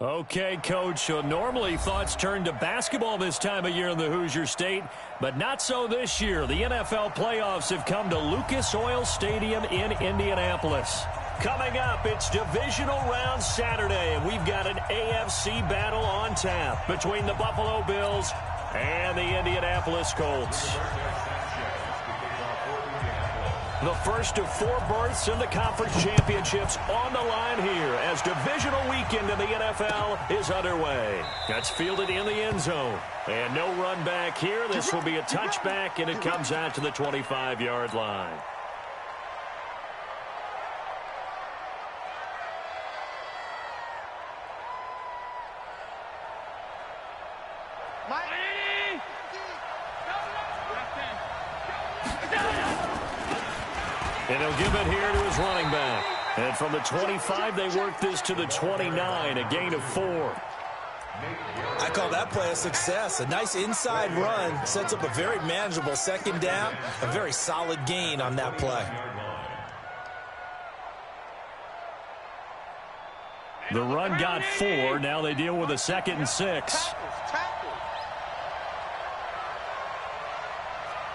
Okay, Coach, so normally thoughts turn to basketball this time of year in the Hoosier State, but not so this year. The NFL playoffs have come to Lucas Oil Stadium in Indianapolis. Coming up, it's divisional round Saturday, and we've got an AFC battle on tap between the Buffalo Bills and the Indianapolis Colts. The first of 4 berths in the conference championships on the line here as divisional weekend in the NFL is underway. That's fielded in the end zone. And no run back here. This will be a touchback, and it comes out to the 25-yard line. And he'll give it here to his running back. And from the 25, they work this to the 29, a gain of 4. I call that play a success. A nice inside run sets up a very manageable second down, a very solid gain on that play. The run got 4. Now they deal with a 2nd and 6.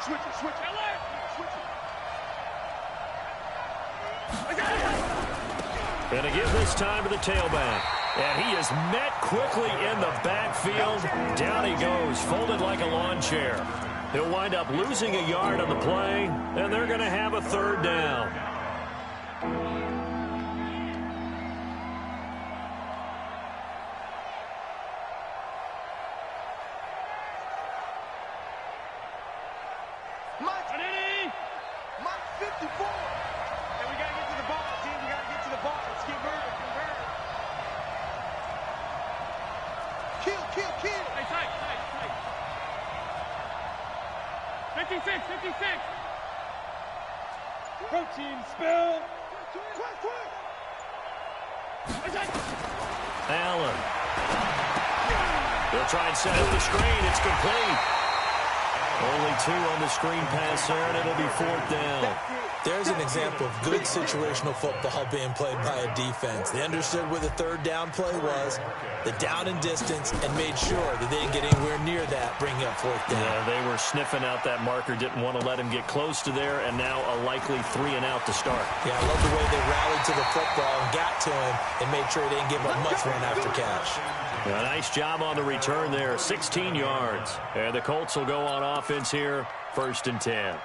Switch it. And again this time to the tailback. And he is met quickly in the backfield. Down he goes, folded like a lawn chair. He'll wind up losing a yard on the play, and they're going to have a 3rd down. Mike 54. And we got to get to the ball, team. We got to get to the ball. Let's keep moving. Kill. Hey, tight. 56. Protein spill. Quick. Allen. They'll try and set up the screen. It's complete. Only 2 on the screen pass there, and it'll be 4th down. There's an example of good situational football being played by a defense. They understood where the 3rd down play was, the down and distance, and made sure that they didn't get anywhere near that, bringing up 4th down. Yeah, they were sniffing out that marker, didn't want to let him get close to there, and now a likely 3 and out to start. Yeah, I love the way they rallied to the football and got to him and made sure they didn't give up much run after catch. A nice job on the return there, 16 yards. And the Colts will go on offense here, 1st and 10.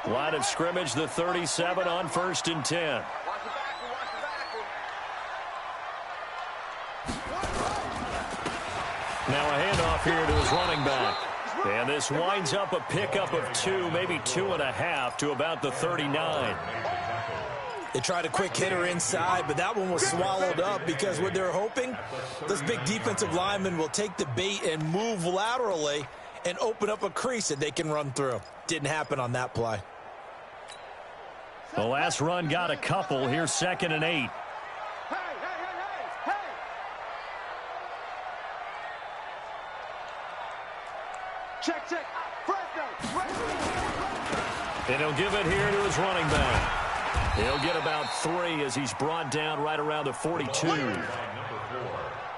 Line of scrimmage, the 37 on 1st and 10. Now a handoff here to his running back. And this winds up a pickup of 2, maybe 2.5 to about the 39. They tried a quick hitter inside, but that one was swallowed up because what they're hoping, this big defensive lineman will take the bait and move laterally and open up a crease that they can run through. Didn't happen on that play. The last run got a couple. Here's 2nd and 8. Hey. Check. And he'll give it here to his running back. He'll get about 3 as he's brought down right around the 42. And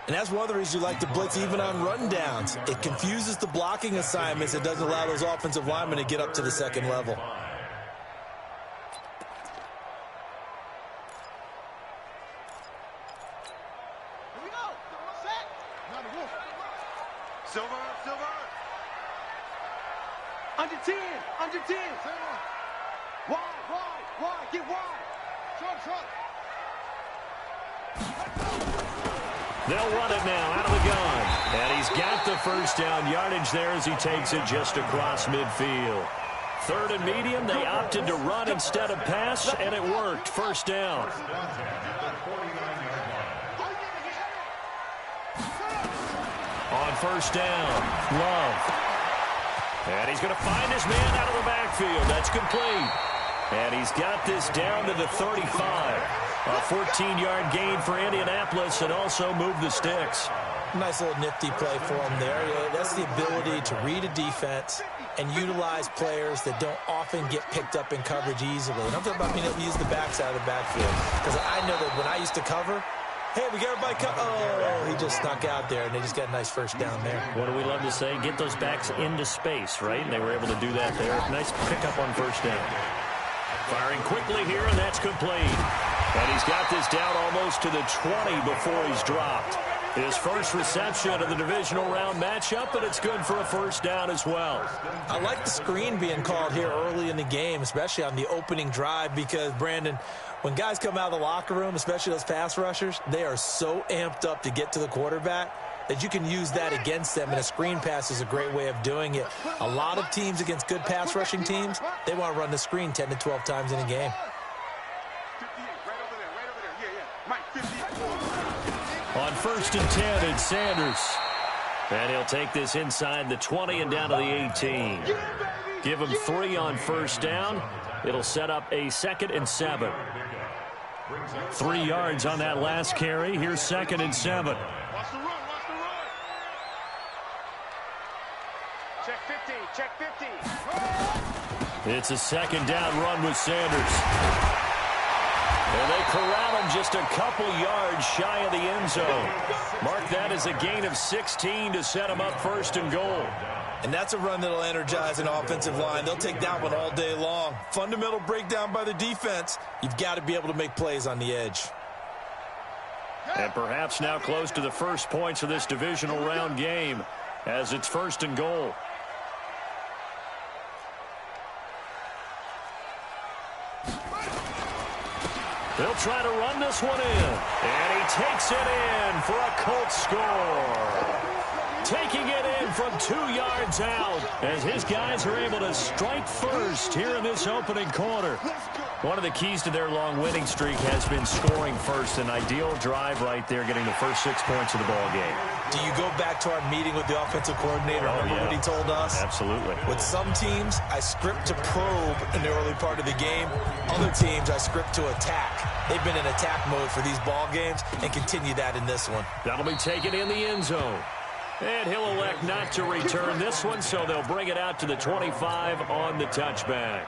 that's one of the reasons you like to blitz even on run downs. It confuses the blocking assignments. It doesn't allow those offensive linemen to get up to the 2nd level. Here we go. Set. Silver. Under 10. Wide. Get wide. Short. They'll run it now out of the gun. And he's got the 1st down yardage there as he takes it just across midfield. 3rd and medium, they opted to run instead of pass, and it worked. 1st down. On 1st down, Love. And he's going to find his man out of the backfield. That's complete. And he's got this down to the 35. A 14-yard gain for Indianapolis and also move the sticks. Nice little nifty play for him there. Yeah, that's the ability to read a defense and utilize players that don't often get picked up in coverage easily. And I'm talking about being able to use the backside of the backfield. Because I know that when I used to cover, Hey, we got everybody cut. Oh, he just snuck out there, and they just got a nice first down there. What do we love to say? Get those backs into space, right? And they were able to do that there. Nice pickup on first down. Firing quickly here, and that's complete. And he's got this down almost to the 20 before he's dropped. His first reception of the divisional round matchup, and it's good for a first down as well. I like the screen being called here early in the game, especially on the opening drive, because, Brandon, when guys come out of the locker room, especially those pass rushers, they are so amped up to get to the quarterback that you can use that against them, and a screen pass is a great way of doing it. A lot of teams against good pass rushing teams, they want to run the screen 10 to 12 times in a game. On 1st and 10, it's Sanders. And he'll take this inside the 20 and down to the 18. Give him 3 on first down. It'll set up a 2nd and 7. 3 yards on that last carry. Here's 2nd and 7. Watch the run, watch the run. Check 50, check 50. It's a 2nd down run with Sanders. And they corral him just a couple yards shy of the end zone. Mark that as a gain of 16 to set him up 1st and goal. And that's a run that'll energize an offensive line. They'll take that one all day long. Fundamental breakdown by the defense. You've got to be able to make plays on the edge. And perhaps now close to the first points of this divisional round game as it's 1st and goal. They'll try to run this one in. And he takes it in for a Colts score. Taking it in from 2 yards out as his guys are able to strike first here in this opening quarter. One of the keys to their long winning streak has been scoring first. An ideal drive right there, getting the first 6 points of the ball game. Do you go back to our meeting with the offensive coordinator? Remember what he told us? Absolutely. With some teams, I script to probe in the early part of the game. Other teams, I script to attack. They've been in attack mode for these ball games and continue that in this one. That'll be taken in the end zone. And he'll elect not to return this one, so they'll bring it out to the 25 on the touchback.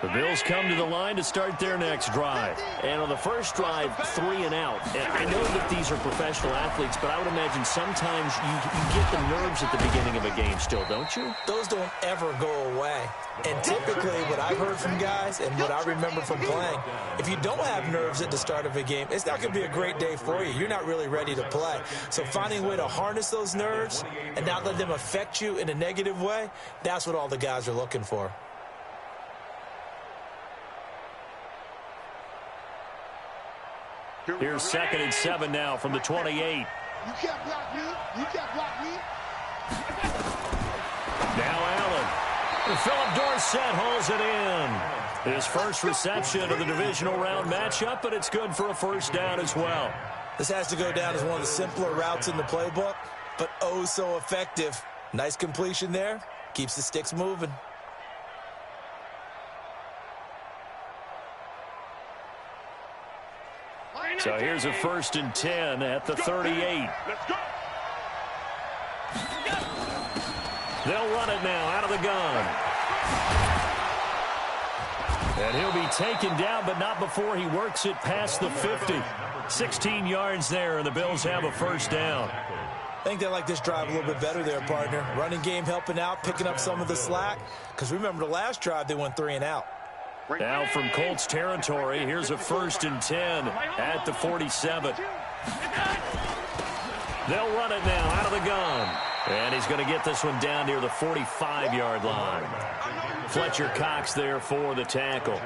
The Bills come to the line to start their next drive. And on the first drive, 3 and out. And I know that these are professional athletes, but I would imagine sometimes you get the nerves at the beginning of a game still, don't you? Those don't ever go away. And typically what I've heard from guys and what I remember from playing, if you don't have nerves at the start of a game, it's not going to be a great day for you. You're not really ready to play. So finding a way to harness those nerves and not let them affect you in a negative way, that's what all the guys are looking for. Here's 2nd and 7 now from the 28. You can't block me. You can't block me. Now Allen. And Philip Dorsett hauls it in. His first reception of the divisional round matchup, but it's good for a first down as well. This has to go down as one of the simpler routes in the playbook, but oh so effective. Nice completion there. Keeps the sticks moving. So here's a 1st and 10 at the 38. Let's go. They'll run it now out of the gun. And he'll be taken down, but not before he works it past the 50. 16 yards there, and the Bills have a first down. I think they like this drive a little bit better there, partner. Running game helping out, picking up some of the slack. Because remember the last drive, they went 3 and out. Now from Colts territory, here's a 1st and 10 at the 47. They'll run it now out of the gun. And he's going to get this one down near the 45-yard line. Fletcher Cox there for the tackle.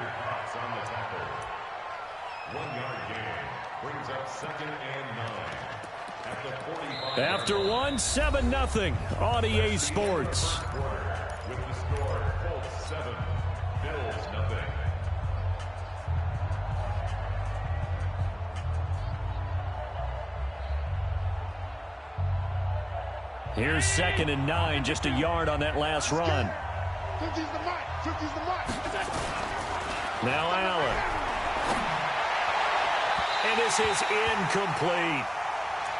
After 1, 7-0 on EA Sports. With the score, Colts 7, Bills 0. Here's 2nd and 9, just a yard on that last run. 50's the mark. 50's the mark. Now Allen. And this is incomplete.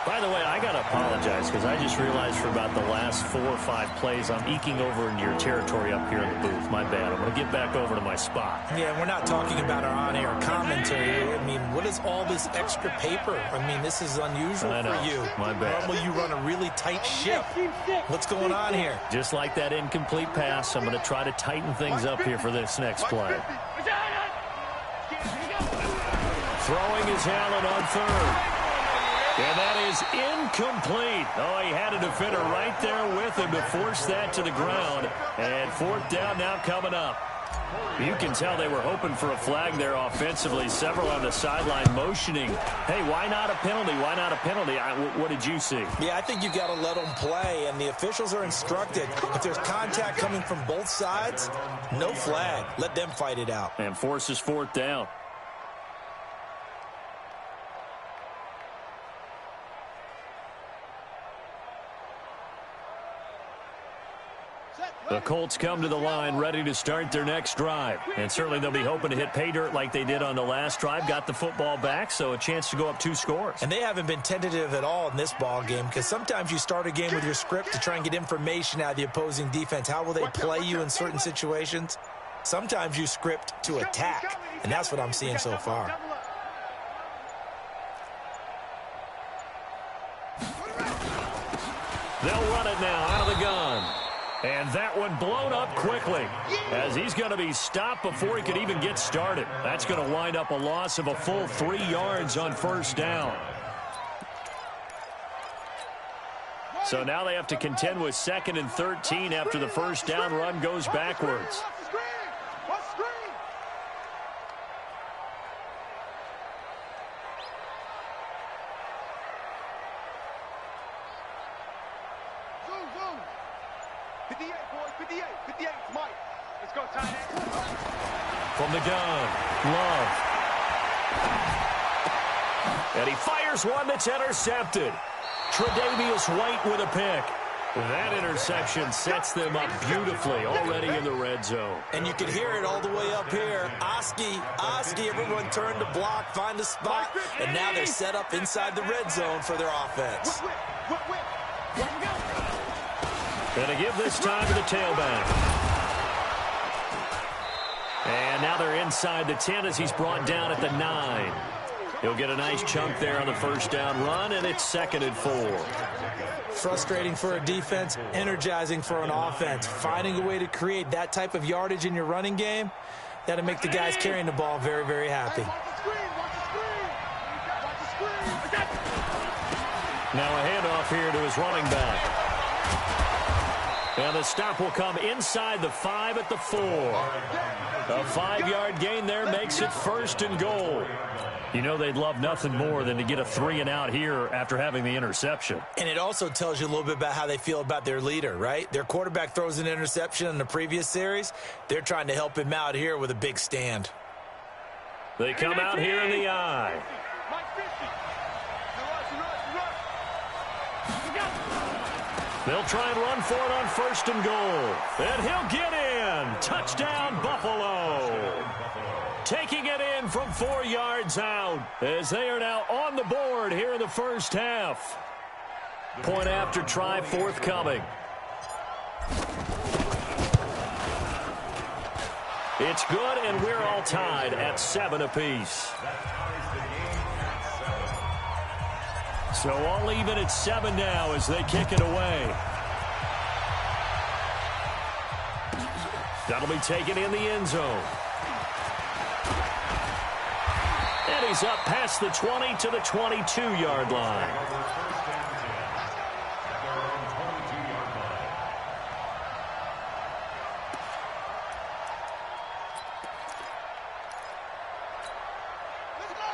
By the way, I got to apologize because I just realized for about the last 4 or 5 plays, I'm eking over into your territory up here in the booth. My bad. I'm going to get back over to my spot. Yeah, we're not talking about our on-air commentary. I mean, what is all this extra paper? I mean, this is unusual for you. My bad. Normally you run a really tight ship. What's going on here? Just like that incomplete pass, I'm going to try to tighten things up here for this next play. Throwing his Allen on third. And that is incomplete. Oh, he had a defender right there with him to force that to the ground. And 4th down now coming up. You can tell they were hoping for a flag there offensively. Several on the sideline motioning. Hey, why not a penalty? Why not a penalty? What did you see? Yeah, I think you got to let them play. And the officials are instructed, if there's contact coming from both sides, no flag. Let them fight it out. And forces 4th down. The Colts come to the line ready to start their next drive. And certainly they'll be hoping to hit pay dirt like they did on the last drive. Got the football back, so a chance to go up 2 scores. And they haven't been tentative at all in this ball game because sometimes you start a game with your script to try and get information out of the opposing defense. How will they play you in certain situations? Sometimes you script to attack, and that's what I'm seeing so far. They'll run it now out of the gun. And that one blown up quickly as he's going to be stopped before he could even get started. That's going to wind up a loss of a full 3 yards on 1st down. So now they have to contend with 2nd and 13 after the 1st down run goes backwards. From the gun, Love. And he fires one that's intercepted. Tre'Davious White with a pick. That interception sets them up beautifully already in the red zone. And you can hear it all the way up here. Oski, everyone turned to block, find a spot, and now they're set up inside the red zone for their offense. Going to give this time to the tailback. And now they're inside the 10 as he's brought down at the 9. He'll get a nice chunk there on the 1st down run, and it's 2nd and 4. Frustrating for a defense, energizing for an offense. Finding a way to create that type of yardage in your running game, that'll make the guys carrying the ball very, very happy. Now a handoff here to his running back. And the stop will come inside the 5 at the 4. A 5-yard gain there makes it 1st and goal. You know they'd love nothing more than to get a 3 and out here after having the interception. And it also tells you a little bit about how they feel about their leader, right? Their quarterback throws an interception in the previous series. They're trying to help him out here with a big stand. They come out here in the eye. They'll try and run for it on 1st and goal. And he'll get in. Touchdown, Buffalo. Taking it in from 4 yards out as they are now on the board here in the 1st half. Point after try forthcoming. It's good, and we're all tied at 7 apiece. So all even at 7 now as they kick it away. That'll be taken in the end zone. And he's up past the 20 to the 22-yard line.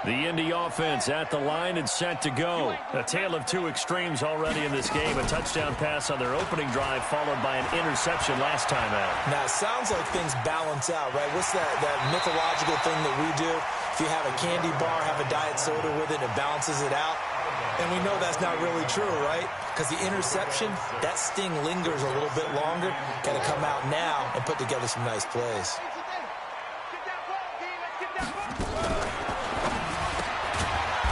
The Indy offense at the line and set to go. A tale of 2 extremes already in this game. A touchdown pass on their opening drive followed by an interception last time out. Now, it sounds like things balance out, right? What's that mythological thing that we do? If you have a candy bar, have a diet soda with it, it balances it out. And we know that's not really true, right? Because the interception, that sting lingers a little bit longer. Got to come out now and put together some nice plays.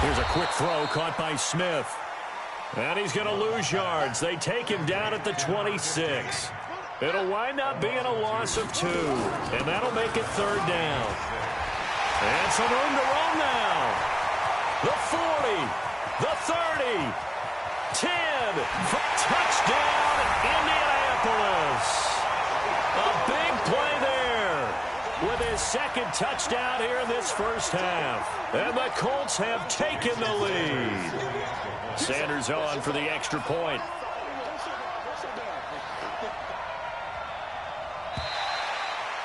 Here's a quick throw caught by Smith. And he's going to lose yards. They take him down at the 26. It'll wind up being a loss of 2. And that'll make it 3rd down. And some room to run now. The 40. The 30. 10. Touchdown, Indianapolis. A big play there with his 2nd touchdown here in this first half. And the Colts have taken the lead. Sanders on for the extra point.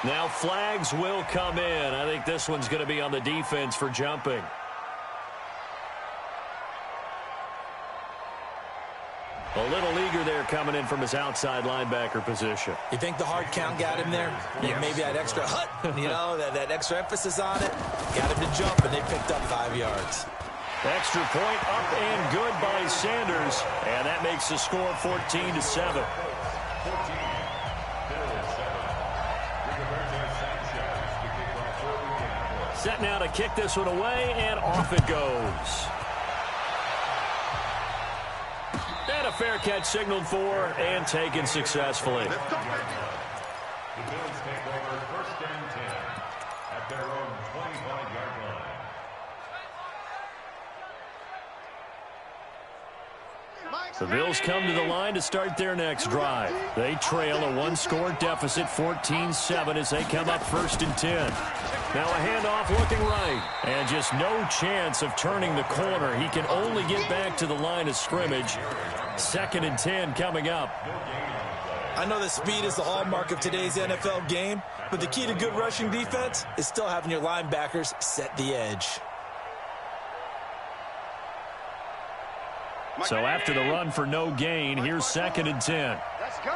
Now flags will come in. I think this one's going to be on the defense for jumping. A little eager there coming in from his outside linebacker position. You think the hard count got him there? Yeah. Maybe that extra that extra emphasis on it got him to jump, and they picked up 5 yards. Extra point up and good by Sanders, and that makes the score 14-7. Set now to kick this one away, and off it goes. And a fair catch signaled for and taken successfully. The Bills take over 1st and 10 at their own 25-yard line. The Bills come to the line to start their next drive. They trail a 1-score deficit, 14-7, as they come up 1st and 10. Now a handoff looking right. And just no chance of turning the corner. He can only get back to the line of scrimmage. 2nd and 10 coming up. I know that speed is the hallmark of today's NFL game, but the key to good rushing defense is still having your linebackers set the edge. So after the run for no gain, here's 2nd and 10. Let's go.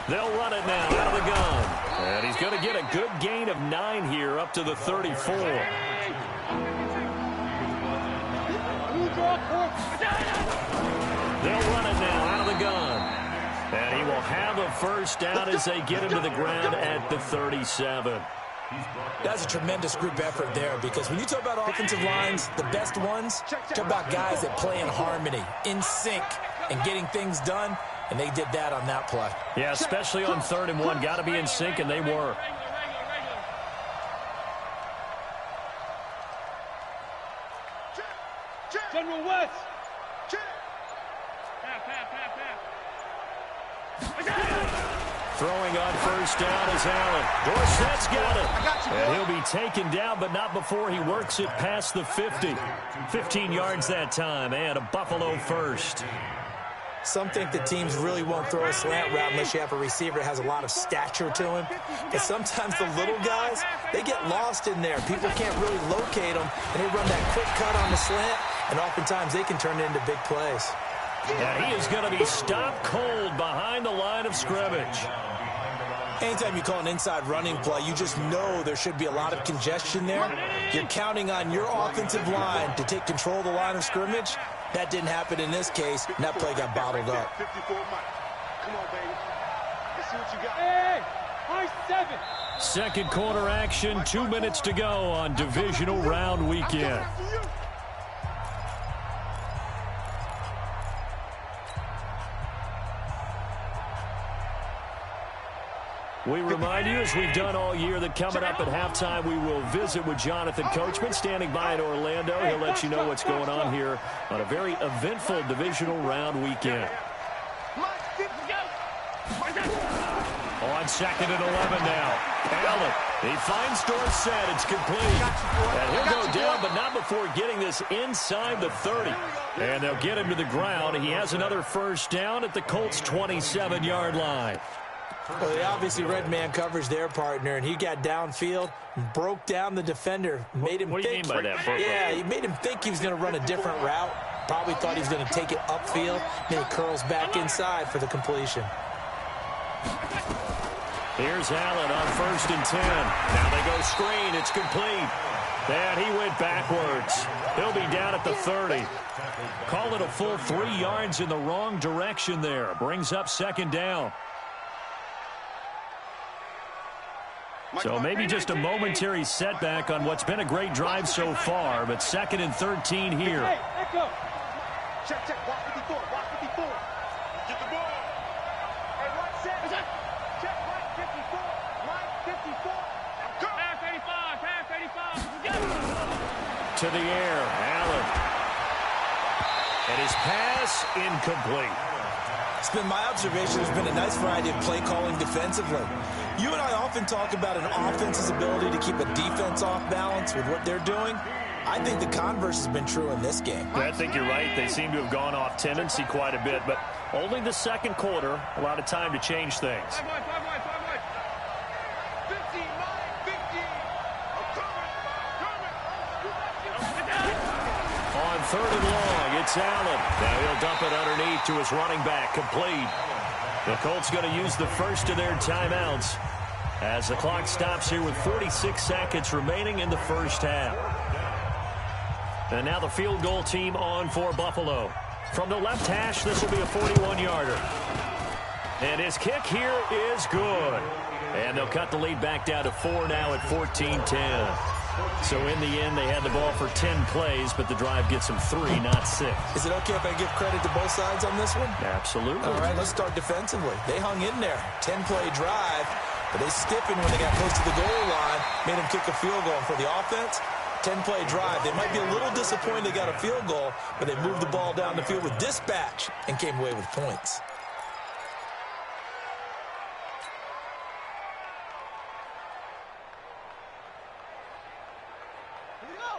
They'll run it now out of the gun. And he's going to get a good gain of 9 here up to the 34. They'll run it now out of the gun. And he will have a 1st down as they get him to the ground at the 37. That's a tremendous group effort there, because when you talk about offensive lines, the best ones, talk about guys that play in harmony, in sync, and getting things done, and they did that on that play. Yeah, especially on 3rd and 1. Got to be in sync, and they were. General West. Throwing on 1st down is Allen. Dorsett's got it. And he'll be taken down, but not before he works it past the 50. 15 yards that time, and a Buffalo 1st. Some think the teams really won't throw a slant route unless you have a receiver that has a lot of stature to him. But sometimes the little guys, they get lost in there. People can't really locate them, and they run that quick cut on the slant, and oftentimes they can turn it into big plays. Yeah, he is going to be stopped cold behind the line of scrimmage. Anytime you call an inside running play, you just know there should be a lot of congestion there. You're counting on your offensive line to take control of the line of scrimmage. That didn't happen in this case, and that play got bottled up. 54 Mike. Come on, baby. Let's see what you got. Hey, high 7. 2nd quarter action, 2 minutes to go on divisional round weekend. We remind you, as we've done all year, that coming up at halftime, we will visit with Jonathan Coachman, standing by in Orlando. He'll let you know what's going on here on a very eventful divisional round weekend. On 2nd and 11 now. Allen, he finds Dorsett. It's complete. And he'll go down, but not before getting this inside the 30. And they'll get him to the ground. He has another 1st down at the Colts' 27-yard line. Well, they obviously read man coverage their partner, and he got downfield, broke down the defender, made him think. What do you mean by that? Yeah, he made him think he was going to run a different route. Probably thought he was going to take it upfield. Then he curls back inside for the completion. Here's Allen on 1st and 10. Now they go screen. It's complete. And he went backwards. He'll be down at the 30. Call it a full 3 yards in the wrong direction there. Brings up 2nd down. So maybe just a momentary setback on what's been a great drive so far, but 2nd and 13 here. Hey, echo. Check, block 54, block 54. Get the ball. Hey, one set. Check, line 54, line 54. I'm coming. Pass 35. To the air, Allen. And his pass incomplete. It's been my observation there's been a nice variety of play calling defensively. You and I often talk about an offense's ability to keep a defense off balance with what they're doing. I think the converse has been true in this game. I think you're right. They seem to have gone off tendency quite a bit, but only the 2nd quarter, a lot of time to change things. 15, 9, 15. On 3rd and long, it's Allen. Now he'll dump it underneath to his running back, complete. The Colts going to use the first of their timeouts as the clock stops here with 46 seconds remaining in the first half. And now the field goal team on for Buffalo. From the left hash, this will be a 41-yarder. And his kick here is good. And they'll cut the lead back down to 4 now at 14-10. So in the end, they had the ball for 10 plays, but the drive gets them 3, not 6. Is it okay if I give credit to both sides on this one? Absolutely. All right, let's start defensively. They hung in there. 10-play drive, but they stiffened when they got close to the goal line, made them kick a field goal. For the offense, 10-play drive. They might be a little disappointed they got a field goal, but they moved the ball down the field with dispatch and came away with points.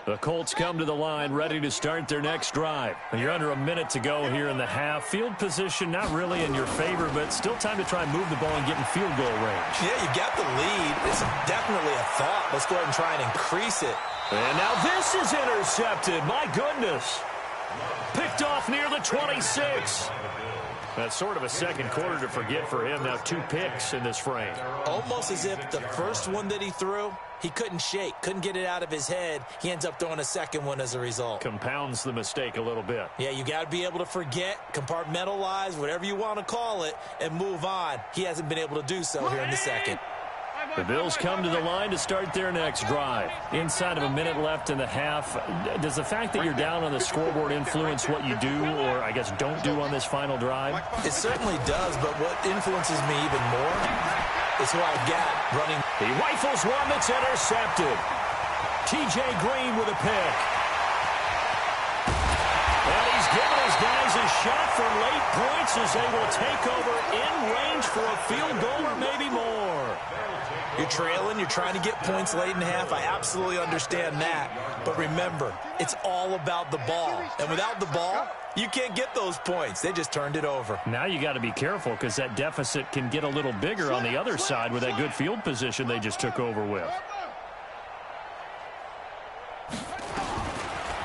The Colts come to the line ready to start their next drive. You're under a minute to go here in the half. Field position not really in your favor, but still time to try and move the ball and get in field goal range. Yeah, you got the lead. It's definitely a thought. Let's go ahead and try and increase it. And now this is intercepted. My goodness. Picked off near the 26. That's sort of a 2nd quarter to forget for him. Now 2 picks in this frame. Almost as if the first one that he threw, he couldn't shake, couldn't get it out of his head. He ends up throwing a 2nd one as a result. Compounds the mistake a little bit. Yeah, you got to be able to forget, compartmentalize, whatever you want to call it, and move on. He hasn't been able to do so here in the 2nd. The Bills come to the line to start their next drive. Inside of a minute left in the half, does the fact that you're down on the scoreboard influence what you do, or I guess don't do on this final drive? It certainly does, but what influences me even more is who I've got running. He rifles one that's intercepted. T.J. Green with a pick. And he's given his guys a shot for late points as they will take over in range for a field goal or maybe more. You're trailing, you're trying to get points late in half. I absolutely understand that. But remember, it's all about the ball. And without the ball, you can't get those points. They just turned it over. Now you got to be careful because that deficit can get a little bigger on the other side with that good field position they just took over with.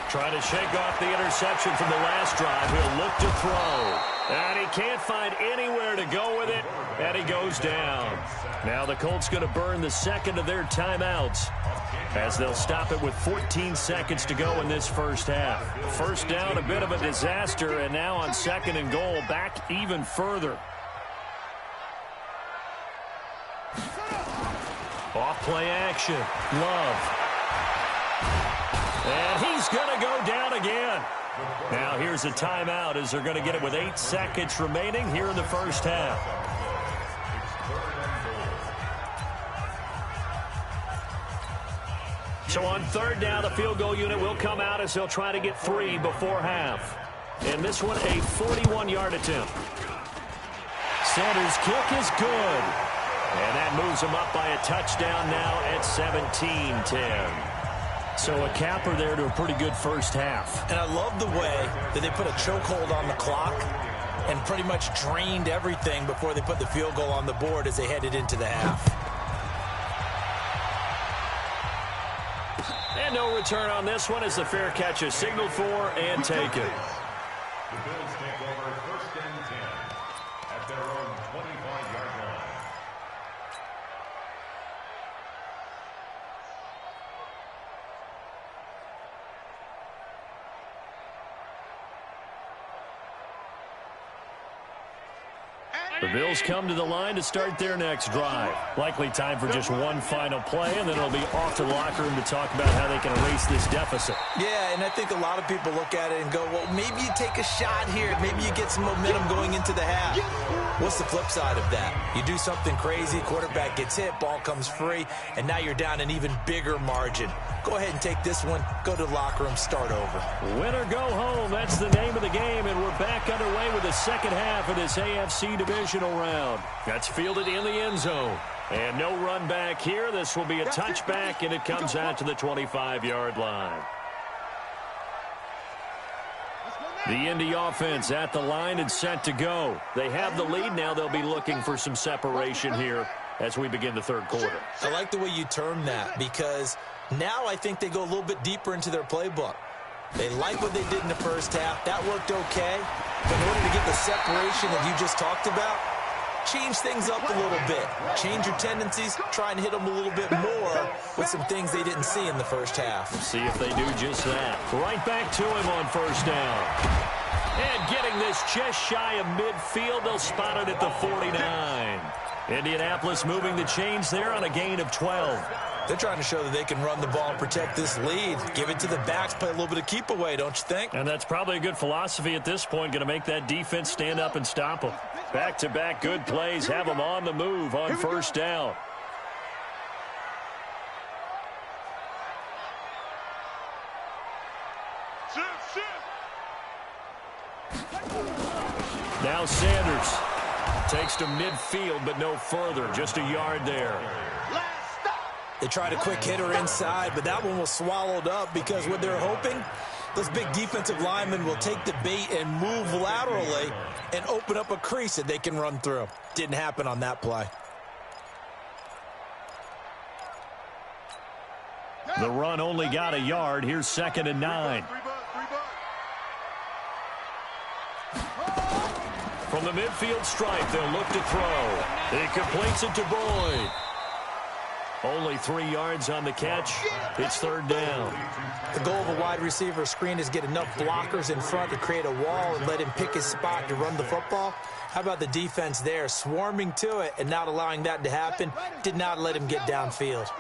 Trying to shake off the interception from the last drive. He'll look to throw. And he can't find anywhere to go with it. And he goes down. Now the Colts going to burn the 2nd of their timeouts as they'll stop it with 14 seconds to go in this first half. First down, a bit of a disaster, and now on 2nd and goal, back even further. Off play action. Love. And he's going to go down again. Now here's a timeout as they're going to get it with 8 seconds remaining here in the first half. So on 3rd down, the field goal unit will come out as they'll try to get 3 before half. And this one, a 41-yard attempt. Sanders' kick is good. And that moves him up by a touchdown now at 17-10. So a capper there to a pretty good first half. And I love the way that they put a chokehold on the clock and pretty much drained everything before they put the field goal on the board as they headed into the half. And no return on this one as the fair catch is signaled for and taken. The Bills take over 1st and 10 at their own 25-yard line. The Bills come to the line to start their next drive. Likely time for just one final play, and then it'll be off to the locker room to talk about how they can erase this deficit. Yeah, and I think a lot of people look at it and go, well, maybe you take a shot here. Maybe you get some momentum going into the half. What's the flip side of that? You do something crazy, quarterback gets hit, ball comes free, and now you're down an even bigger margin. Go ahead and take this one, go to the locker room, start over. Win or go home, that's the name of the game, and we're back underway with the second half of this AFC divisional round. That's fielded in the end zone. And no run back here. This will be a touchback, and it comes out to the 25-yard line. The Indy offense at the line and set to go. They have the lead. Now they'll be looking for some separation here as we begin the third quarter. I like the way you term that, because now I think they go a little bit deeper into their playbook. They like what they did in the first half. That worked okay. But in order to get the separation that you just talked about, change things up a little bit. Change your tendencies. Try and hit them a little bit more with some things they didn't see in the first half. See if they do just that. Right back to him on first down. And getting this just shy of midfield. They'll spot it at the 49. Indianapolis moving the chains there on a gain of 12. They're trying to show that they can run the ball and protect this lead. Give it to the backs, play a little bit of keep away, don't you think? And that's probably a good philosophy at this point. Going to make that defense stand up and stop them. Back-to-back good plays. Have them on the move on first down. Now Sanders takes to midfield, but no further. Just a yard there. They tried a quick hitter inside, but that one was swallowed up because what they're hoping, those big defensive linemen will take the bait and move laterally and open up a crease that they can run through. Didn't happen on that play. The run only got a yard. Here's 2nd and 9. From the midfield stripe, they'll look to throw. He completes it to Boyd. Only 3 yards on the catch. It's 3rd down. The goal of a wide receiver screen is get enough blockers in front to create a wall and let him pick his spot to run the football. How about the defense there, swarming to it and not allowing that to happen? Did not let him get downfield.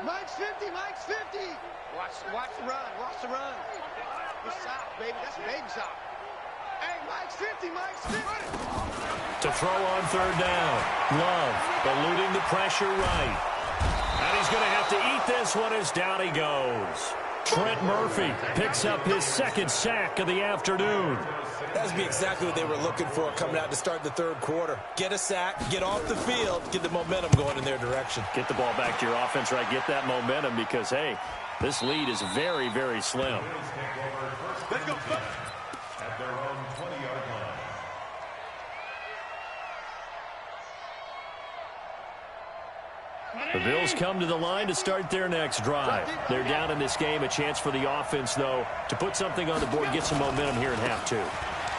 Mike's 50, Mike's 50. Watch the run, watch the run. Good sock, baby, that's a baby sock. Hey, Mike's 50, Mike's 50. To throw on 3rd down. Love eluding the pressure right. And he's going to have to eat this one as down he goes. Trent Murphy picks up his 2nd sack of the afternoon. That would be exactly what they were looking for coming out to start the 3rd quarter. Get a sack, get off the field, get the momentum going in their direction. Get the ball back to your offense, right? Get that momentum because, hey, this lead is very, very slim. Let's go. At their own 20-yard line. The Bills come to the line to start their next drive. They're down in this game. A chance for the offense, though, to put something on the board, get some momentum here in half 2.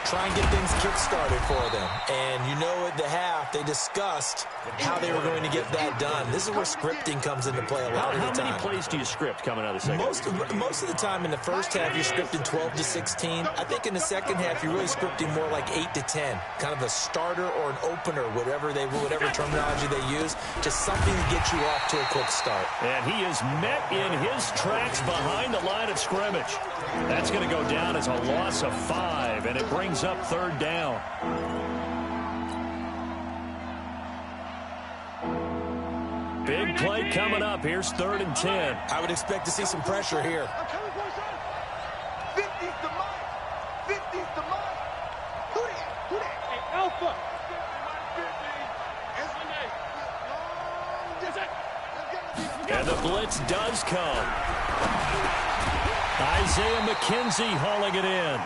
Try and get things kick-started for them. And you know at the half, they discussed how they were going to get that done. This is where scripting comes into play a lot of the time. How many plays do you script coming out of the second? Most of the time in the first half, you're scripting 12 to 16. I think in the second half, you're really scripting more like 8 to 10. Kind of a starter or an opener, whatever terminology they use, just something to get you off to a quick start. And he is met in his tracks behind the line of scrimmage. That's going to go down as a loss of 5, and it brings up 3rd down. Big play coming up. Here's 3rd and 10. I would expect to see some pressure here. 50's the mark. 50's the mark. Who that? Hey, Alpha. And the blitz does come. Isaiah McKenzie hauling it in.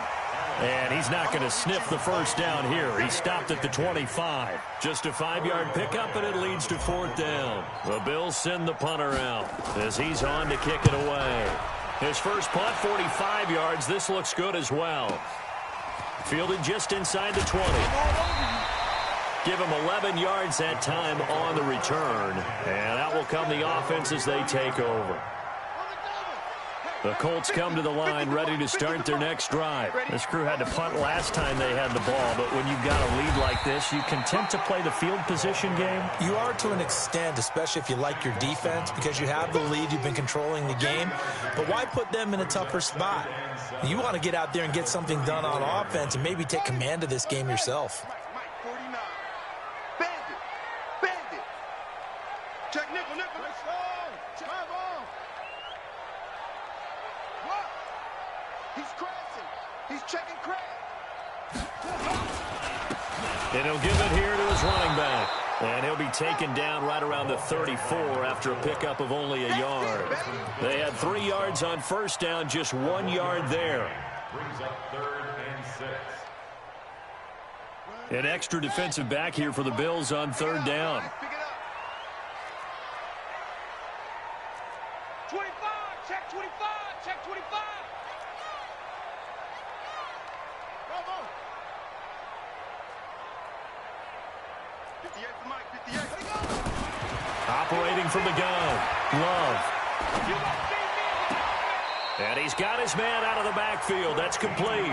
And he's not going to sniff the first down here. He stopped at the 25. Just a 5-yard pickup, and it leads to 4th down. The Bills send the punter out as he's on to kick it away. His first punt, 45 yards. This looks good as well. Fielded just inside the 20. Give them 11 yards that time on the return. And out will come the offense as they take over. The Colts come to the line ready to start their next drive. This crew had to punt last time they had the ball, but when you've got a lead like this, you content to play the field position game? You are to an extent, especially if you like your defense, because you have the lead, you've been controlling the game. But why put them in a tougher spot? You want to get out there and get something done on offense and maybe take command of this game yourself. Check nickel, nickel. Drive on. What? He's crashing. He's checking crash. And he'll give it here to his running back. And he'll be taken down right around the 34 after a pickup of only a yard. They had 3 yards on first down, just 1 yard there. Brings up 3rd and 6. An extra defensive back here for the Bills on 3rd down. 25, check 25, check 25. Bravo. 58 for Mike, 58. Operating from the gun, Love. And he's got his man out of the backfield. That's complete.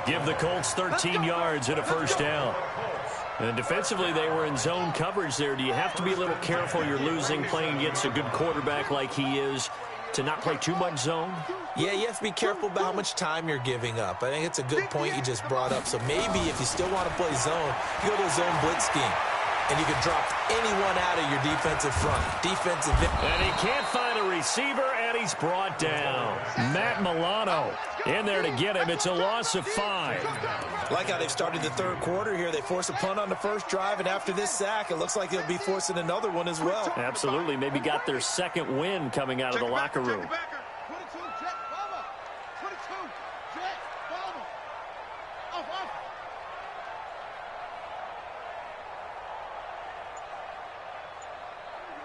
Give the Colts 13 yards and a first down. And defensively, they were in zone coverage there. Do you have to be a little careful? You're losing, playing against a good quarterback like he is, to not play too much zone? Yeah, you have to be careful about how much time you're giving up. I think it's a good point you just brought up. So maybe if you still want to play zone, you go to a zone blitz scheme. And you can drop anyone out of your defensive front. Defensive. And he can't find a receiver, and he's brought down. Matt Milano in there to get him. It's a loss of 5. Like how they've started the third quarter here. They force a punt on the first drive, and after this sack, it looks like they'll be forcing another one as well. Absolutely. Maybe got their second win coming out of the locker room. 22, Jet, Bama. 22, Jet, Bama. Off.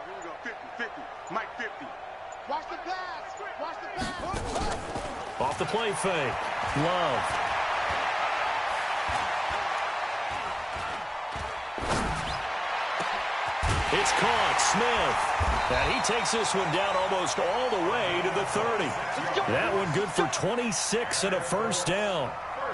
Here we go, 50. Mike 50. Watch the pass. Watch the pass. Off the play fake. Love. It's caught. Smith. And he takes this one down almost all the way to the 30. That one good for 26 and a first down.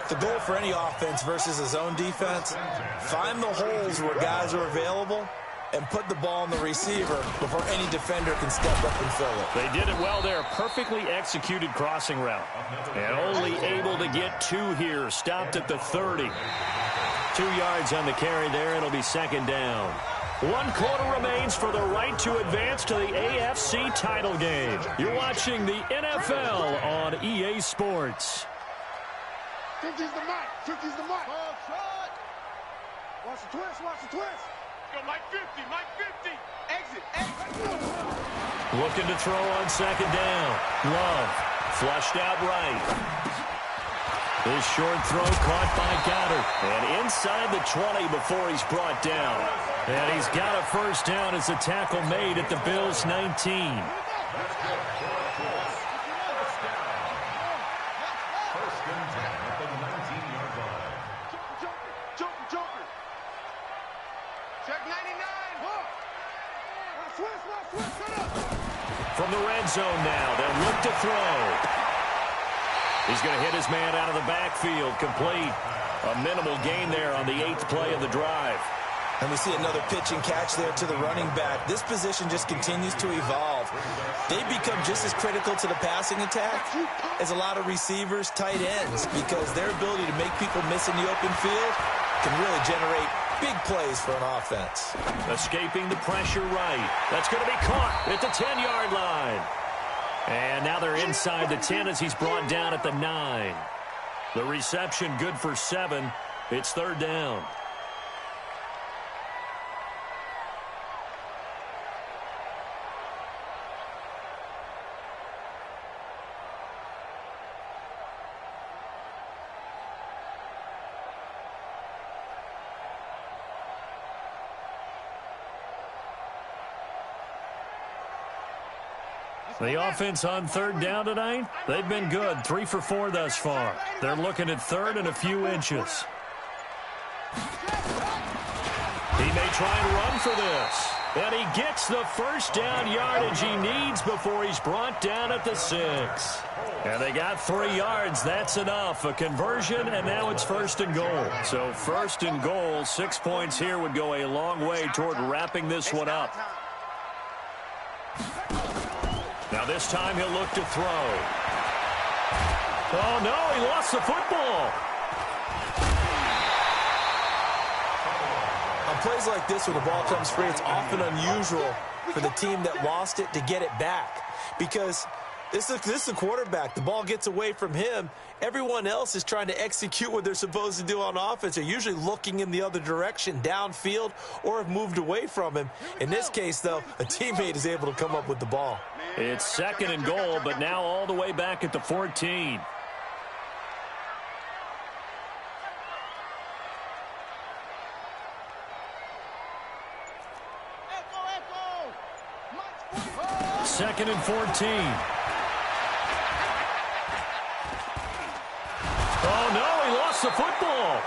The goal for any offense versus a zone defense, find the holes where guys are available and put the ball on the receiver before any defender can step up and fill it. They did it well there. Perfectly executed crossing route. And only able to get 2 here. Stopped at the 30. 2 yards on the carry there. It'll be second down. 1 quarter remains for the right to advance to the AFC title game. You're watching the NFL on EA Sports. 50's the mark. 50's the mark. Watch the twist. Watch the twist. Go, Mike 50. Mike 50. Exit. Looking to throw on second down. Love. Flushed out right. This short throw caught by Goddard. And inside the 20 before he's brought down. And he's got a first down as the tackle made at the Bills' 19. From the red zone now, they'll look to throw. He's going to hit his man out of the backfield, complete. A minimal gain there on the 8th play of the drive. And we see another pitch and catch there to the running back. This position just continues to evolve. They become just as critical to the passing attack as a lot of receivers, tight ends, because their ability to make people miss in the open field can really generate big plays for an offense. Escaping the pressure right. That's going to be caught at the 10-yard line. And now they're inside the 10 as he's brought down at the 9. The reception good for 7. It's third down. The offense on third down tonight, they've been good. 3 for 4 thus far. They're looking at third and a few inches. He may try and run for this. And he gets the first down yardage he needs before he's brought down at the 6. And they got 3 yards. That's enough. A conversion, and now it's 1st and goal. So 1st and goal, 6 points here would go a long way toward wrapping this one up. Now this time he'll look to throw. Oh, no, he lost the football. On plays like this, when the ball comes free, it's often unusual for the team that lost it to get it back. Because this is the quarterback. The ball gets away from him. Everyone else is trying to execute what they're supposed to do on offense. They're usually looking in the other direction, downfield, or have moved away from him. In this case, though, a teammate is able to come up with the ball. It's 2nd and goal, but now all the way back at the 14. Second and 14. Oh, no, he lost the football.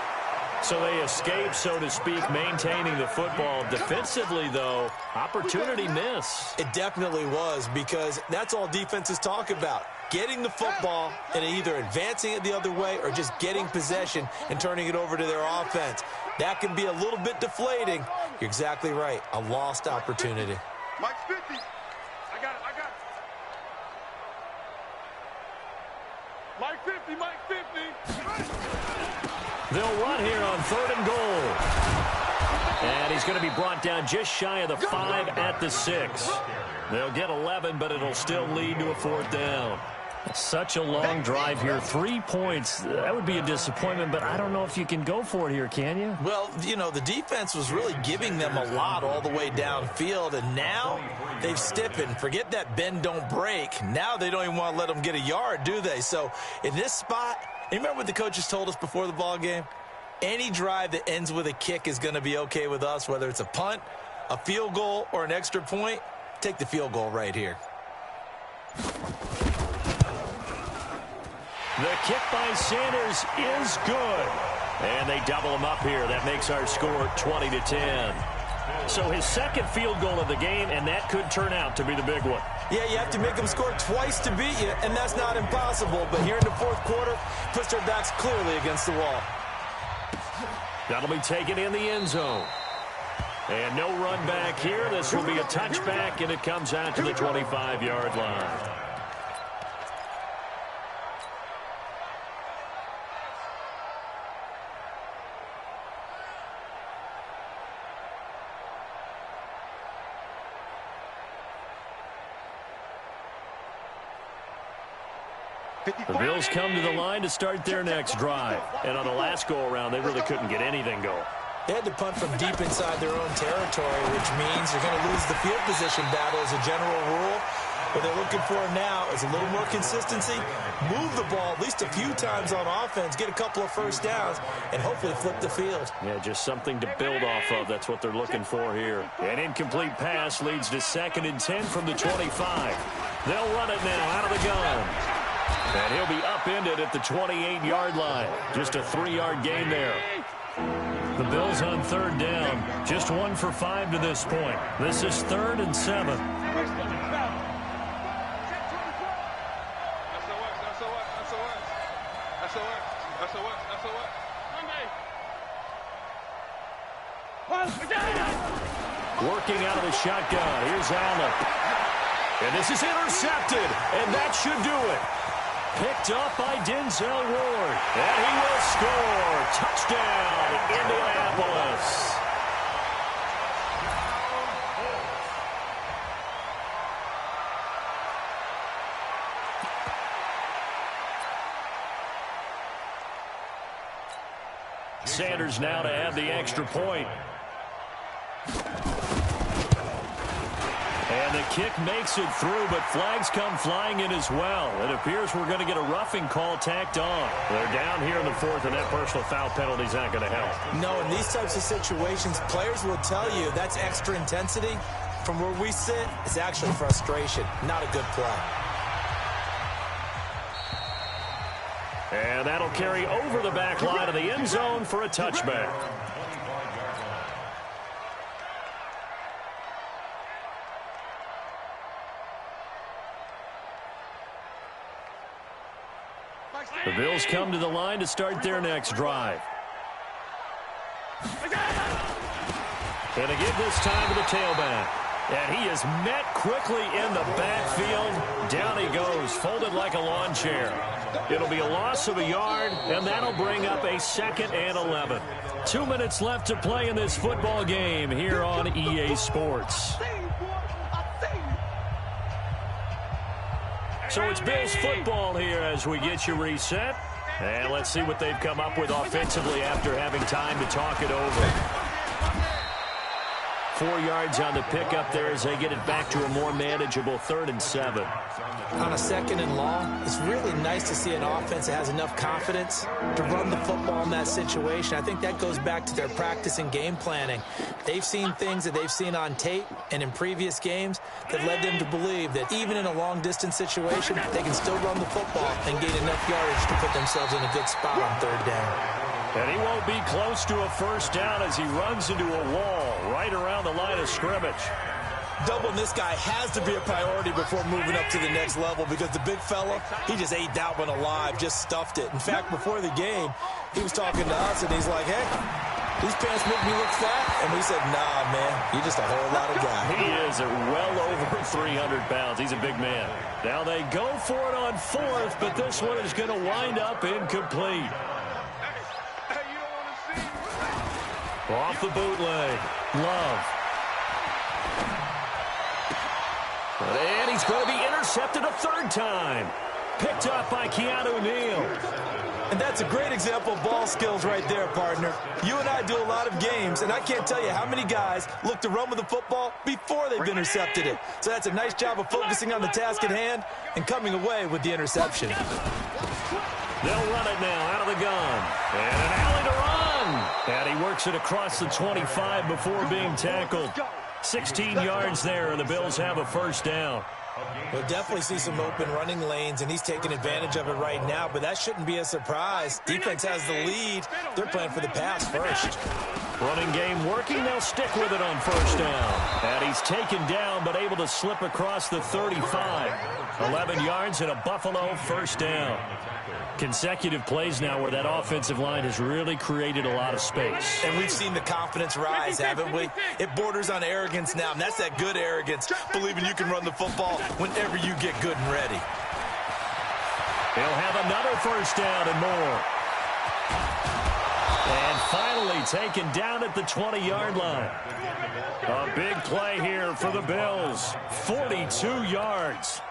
So they escape, so to speak, maintaining the football. Defensively, though, opportunity miss. It definitely was, because that's all defenses talk about. Getting the football and either advancing it the other way or just getting possession and turning it over to their offense. That can be a little bit deflating. You're exactly right. A lost opportunity. Mike's 50. I got it. Mike 50, Mike 50. They'll run here on 3rd and goal. And he's going to be brought down just shy of the 5 at the 6. They'll get 11, but it'll still lead to a 4th down. Such a long drive here. 3 points. That would be a disappointment, but I don't know if you can go for it here, can you? Well, you know, the defense was really giving them a lot all the way downfield, and now they've stiffened. Forget that bend, don't break. Now they don't even want to let them get a yard, do they? So in this spot, you remember what the coaches told us before the ball game? Any drive that ends with a kick is going to be okay with us, whether it's a punt, a field goal, or an extra point. Take the field goal right here. The kick by Sanders is good. And they double him up here. That makes our score 20-10. So his 2nd field goal of the game, and that could turn out to be the big one. Yeah, you have to make them score twice to beat you, and that's not impossible. But here in the 4th quarter, puts their backs clearly against the wall. That'll be taken in the end zone. And no run back here. This will be a touchback, and it comes out to the 25-yard line. The Bills come to the line to start their next drive. And on the last go-around, they really couldn't get anything going. They had to punt from deep inside their own territory, which means they're going to lose the field position battle as a general rule. What they're looking for now is a little more consistency, move the ball at least a few times on offense, get a couple of first downs, and hopefully flip the field. Yeah, just something to build off of. That's what they're looking for here. An incomplete pass leads to 2nd and 10 from the 25. They'll run it now out of the gun. And he'll be upended at the 28-yard line. Just a 3-yard gain there. The Bills on 3rd down. Just 1 for 5 to this point. This is 3rd and 7. Working out of the shotgun. Here's Allen. And this is intercepted. And that should do it. Picked up by Denzel Ward. And he will score. Touchdown, Indianapolis. Sanders now to add the extra point. And the kick makes it through, but flags come flying in as well. It appears we're going to get a roughing call tacked on. They're down here in the 4th, and that personal foul penalty is not going to help. No, in these types of situations, players will tell you that's extra intensity. From where we sit, it's actually frustration, not a good play. And that'll carry over the back line of the end zone for a touchback. The Bills come to the line to start their next drive. And again this time to the tailback. And he is met quickly in the backfield. Down he goes, folded like a lawn chair. It'll be a loss of a yard, and that'll bring up a 2nd and 11. 2 minutes left to play in this football game here on EA Sports. So it's Bills football here as we get you reset. And let's see what they've come up with offensively after having time to talk it over. 4 yards on the pickup there as they get it back to a more manageable 3rd and 7. On a 2nd and long, it's really nice to see an offense that has enough confidence to run the football in that situation. I think that goes back to their practice and game planning. They've seen things that they've seen on tape and in previous games that led them to believe that even in a long-distance situation, they can still run the football and gain enough yardage to put themselves in a good spot on 3rd down. And he won't be close to a 1st down as he runs into a wall right around the line of scrimmage. Doubling this guy has to be a priority before moving up to the next level because the big fella, he just ate that one alive, just stuffed it. In fact, before the game, he was talking to us, and he's like, hey, these pants make me look fat. And we said, nah, man, you're just a whole lot of guy. He is well over 300 pounds. He's a big man. Now they go for it on 4th, but this one is going to wind up incomplete. Off the bootleg. Love. And he's going to be intercepted a 3rd time. Picked up by Keanu Neal. And that's a great example of ball skills right there, partner. You and I do a lot of games, and I can't tell you how many guys look to run with the football before they've intercepted it. So that's a nice job of focusing on the task at hand and coming away with the interception. They'll run it now out of the gun. And an alley to run. And he works it across the 25 before being tackled. 16 yards there, and the Bills have a 1st down. We'll definitely see some open running lanes, and he's taking advantage of it right now, but that shouldn't be a surprise. Defense has the lead. They're playing for the pass first. Running game working. They'll stick with it on 1st down. And he's taken down, but able to slip across the 35. 11 yards and a Buffalo 1st down. Consecutive plays now where that offensive line has really created a lot of space. And we've seen the confidence rise, haven't we? It borders on arrogance now, and that's that good arrogance, believing you can run the football whenever you get good and ready. He'll have another 1st down and more. And finally taken down at the 20-yard line. A big play here for the Bills. 42 yards.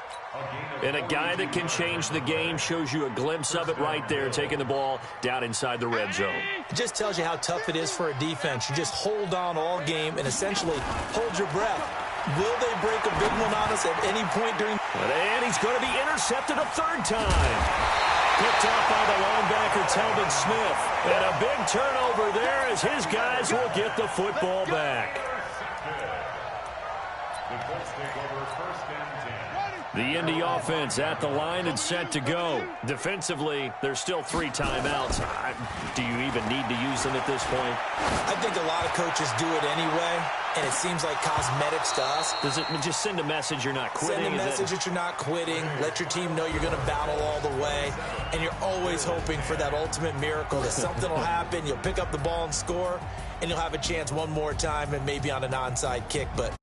And a guy that can change the game, shows you a glimpse of it right there, taking the ball down inside the red zone. It just tells you how tough it is for a defense. You just hold on all game and essentially hold your breath. Will they break a big one on us at any point during? And he's going to be intercepted a 3rd time. Picked off by the linebacker, Telvin Smith. And a big turnover there as his guys will get the football back. The Indy offense at the line and set to go. Defensively, there's still 3 timeouts. Do you even need to use them at this point? I think a lot of coaches do it anyway, and it seems like cosmetics to us. Does it just send a message you're not quitting? Send a message that you're not quitting. Let your team know you're going to battle all the way, and you're always hoping for that ultimate miracle that something will happen, you'll pick up the ball and score, and you'll have a chance one more time and maybe on an onside kick, but